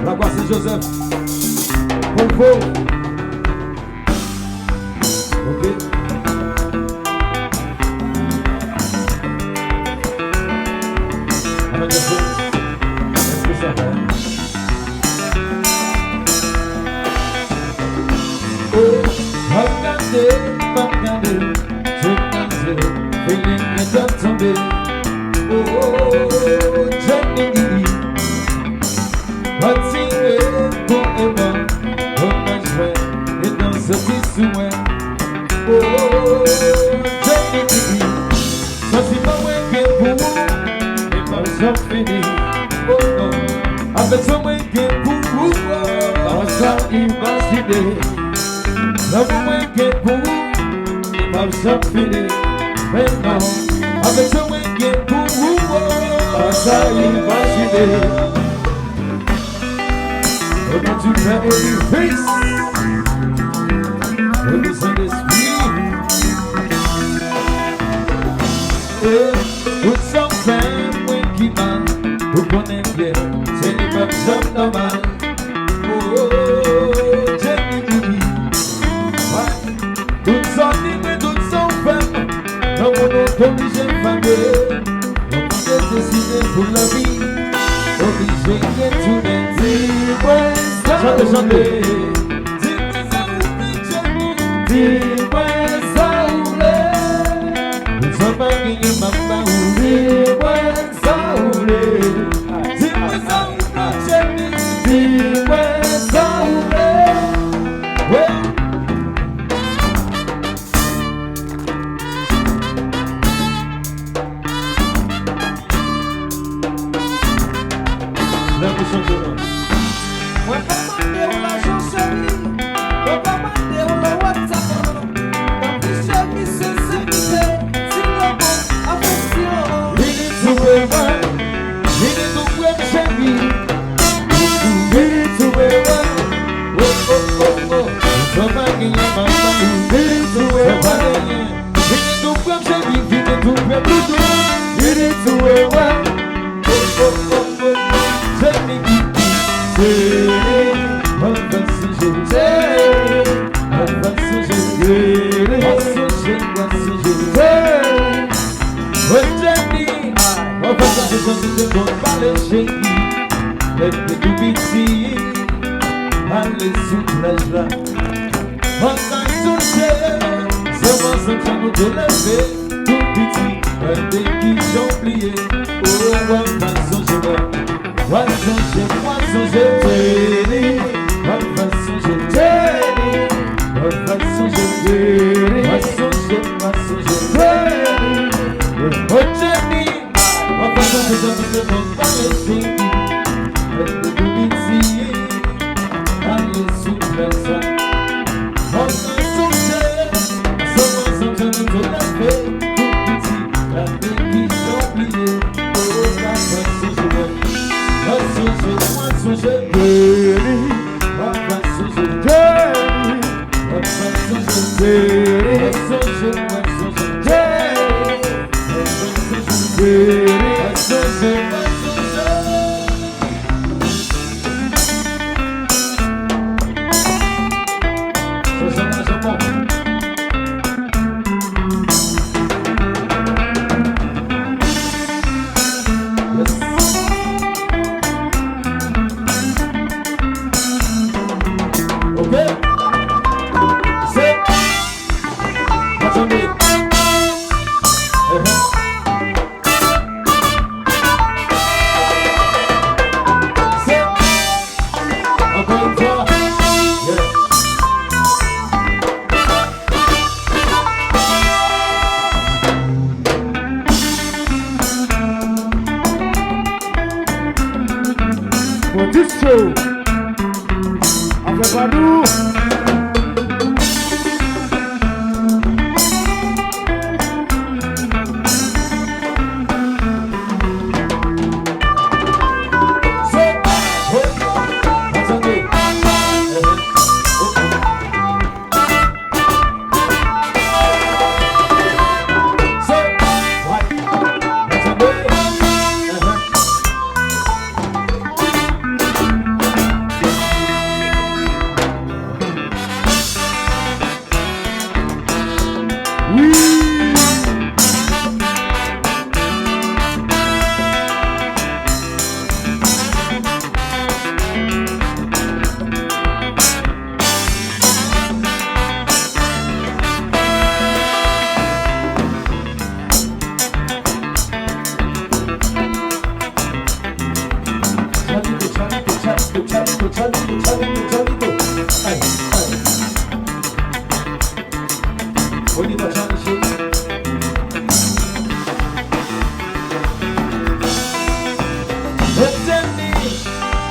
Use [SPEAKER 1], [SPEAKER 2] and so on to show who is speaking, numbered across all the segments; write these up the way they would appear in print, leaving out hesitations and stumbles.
[SPEAKER 1] Lagoa Saint-Joseph. Convô. Ok. Avec les autres. Est-ce que ça va? Oh, regardez, je pensais, feeling est tombé. Oh, Jenny, continuez pour aimer, on a joué et dans ce petit souhait. Oh, Jenny, ça c'est pas moi qui est pour vous, et pas j'en finis. Oh non, avec ça moi qui est pour vous, pas ça imaginer. Ça moi qui est pour vous, et pas j'en finis. Mais non, avec ça moi qui est pour vous, pas ça imaginer. Comment tu fais du fils et du Saint-Esprit. Et vous sommes moi qui m'a, vous connaissez bien, c'est les mêmes hommes normales. Oh, Jenny, toutes sont libres, toutes sont femmes, dans mon autre obligé de famille. Donc j'ai décidé pour la vie, obligé de tourner. Chantez, chantez. Dis-moi ça ou l'est. Nous sommes pas guéris, maman ou dis-moi ça ou l'est. Dis-moi ça ou l'est. Dis-moi ça ou l'est. Ouais. La mission de l'homme. Ouais, pas mal de la chancerie, ouais, pas mal de la WhatsApp. Quand tu cherches, c'est sécurité, si le bon affection. Il est tout beau, il est tout beau, chérie. Il est tout beau, oh oh oh oh. Je vais pas gagner ma femme, il est tout beau, il est tout beau, chérie, il est tout beau, plutôt. Il est tout beau, oh oh oh oh. Chérie, on va se jeter, on va se jeter, on se jeter. Oh Jenny, on va se jeter, on va le jeter. Let me do it, allez sous la joie. On va se jeter, ça va se faire nous lever, tout petit, un des qui j'ai oublié. Oh, on va se jeter. Moi songer, Jenny. Moi songer, Jenny. Moi songer, Jenny. Moi songer, Jenny. Oh Jenny, moi songer, Jenny. Moi songer, Jenny. Let me do it, see. Allez sous la joie. Moi songer, ça va songer, nous lever, tout petit, la vie qui j'ai oublié. Oh, moi songer. Moi songer, Jenny. Moi songer, Jenny. Moi songer, Jenny. Moi songer, Jenny. Moi songer, Jenny. Moi songer,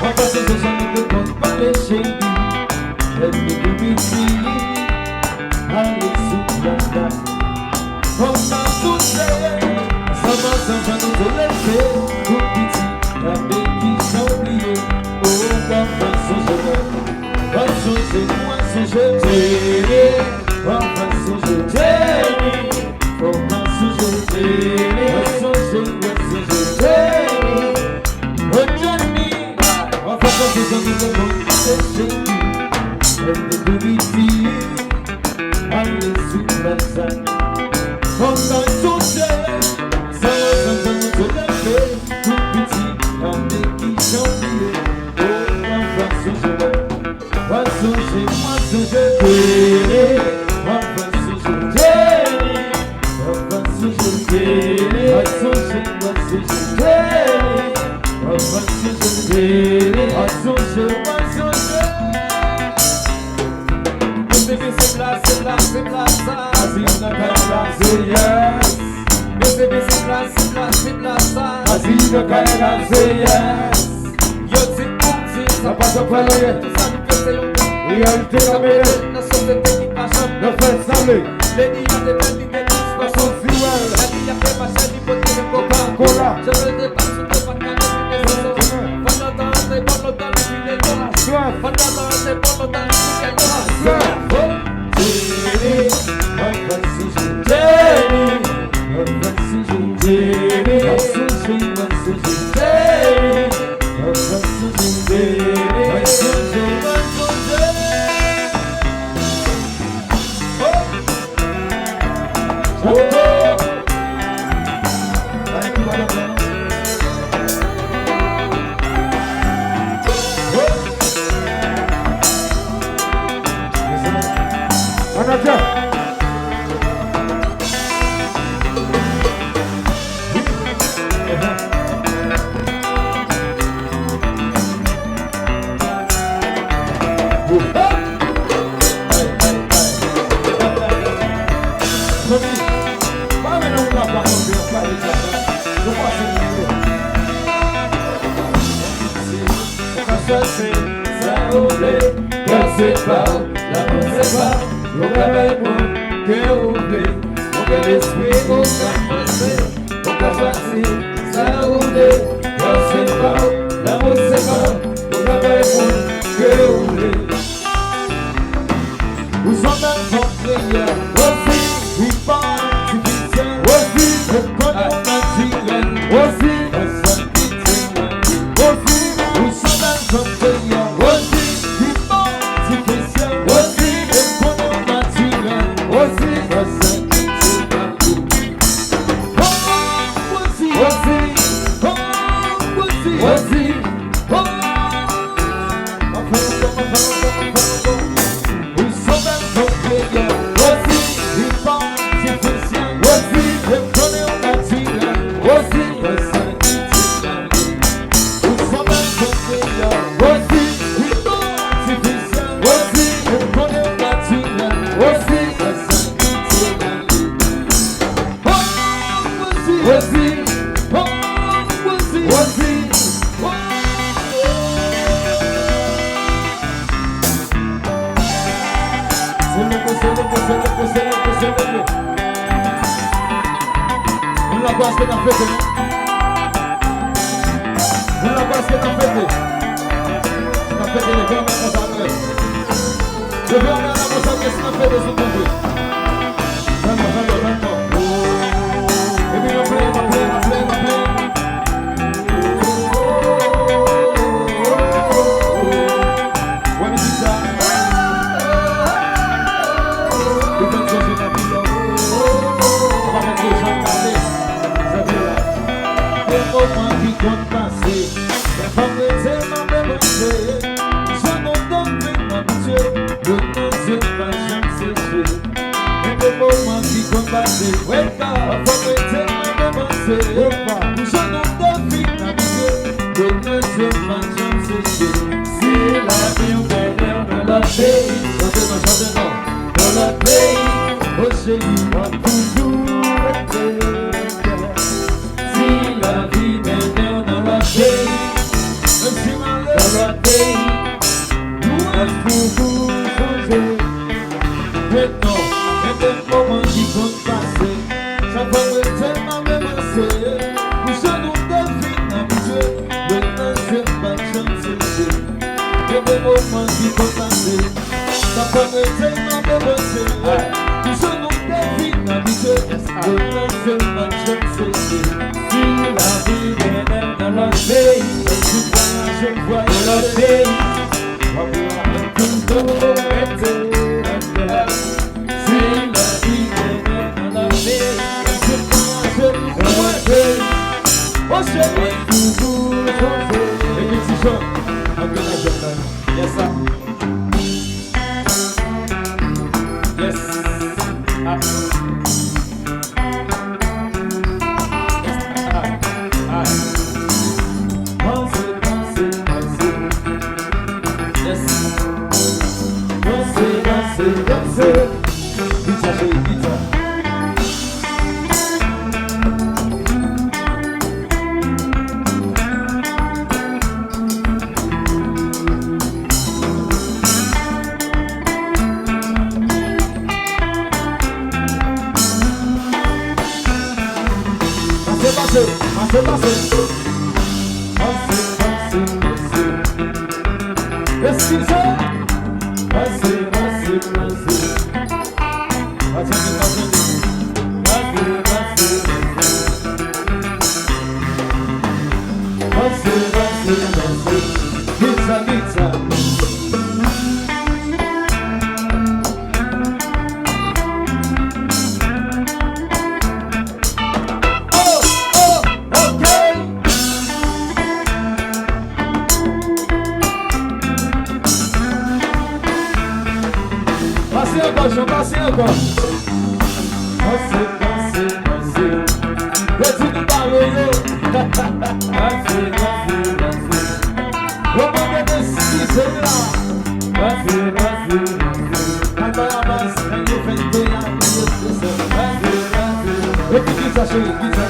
[SPEAKER 1] On va se changer de compte par les chéris. Elle me dit ici. Allez, souffle-la. On va souffler. Ça va nous te laisser. Tout petit, la bête qui s'est oubliée. Oh, on va changer. On va changer, moi changer. On va changer. On va notre pays. Nous est pour changer. Maintenant, et des moments qui comptent passer. Ça va tellement me passer. Nous sommes de vie habituée. Maintenant, c'est pas chance. Et des moments qui comptent passer. Ça va tellement me passer. Nous sommes de vie habituée. Maintenant, c'est pas chance. Si la vie est dans notre pays, si je vois notre pays, on va tout arrêter. Si la vie est dans notre pays, oh chérie, et puis si je yes sir. Yes. Passez encore. Retour du barreau. Remonte desse c'est là. Albarabas, quand il fait de la vie. Et puis qui ça chérie, qui ça.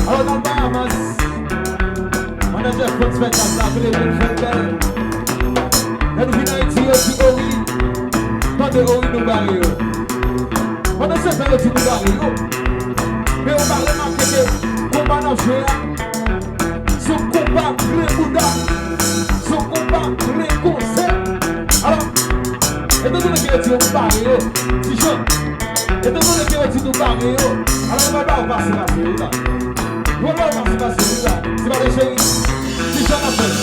[SPEAKER 1] Alors dans le Bahamas, on a déjà fait un spectacle là, pour les jeunes frères. Et nous venons ici aussi au riz, quand de haut nous barrières. On a fait un petit nous barrières. Mais on parle de combat dans le jeu. Son combat, les Bouddha, son combat, les concerts. Alors, étant donné qu'il y a un barrière, si je, étant donné qu'il y a un barrière, alors on va pas passer la série là. On va passer la série là. C'est pas des chéris. Si j'en appelle.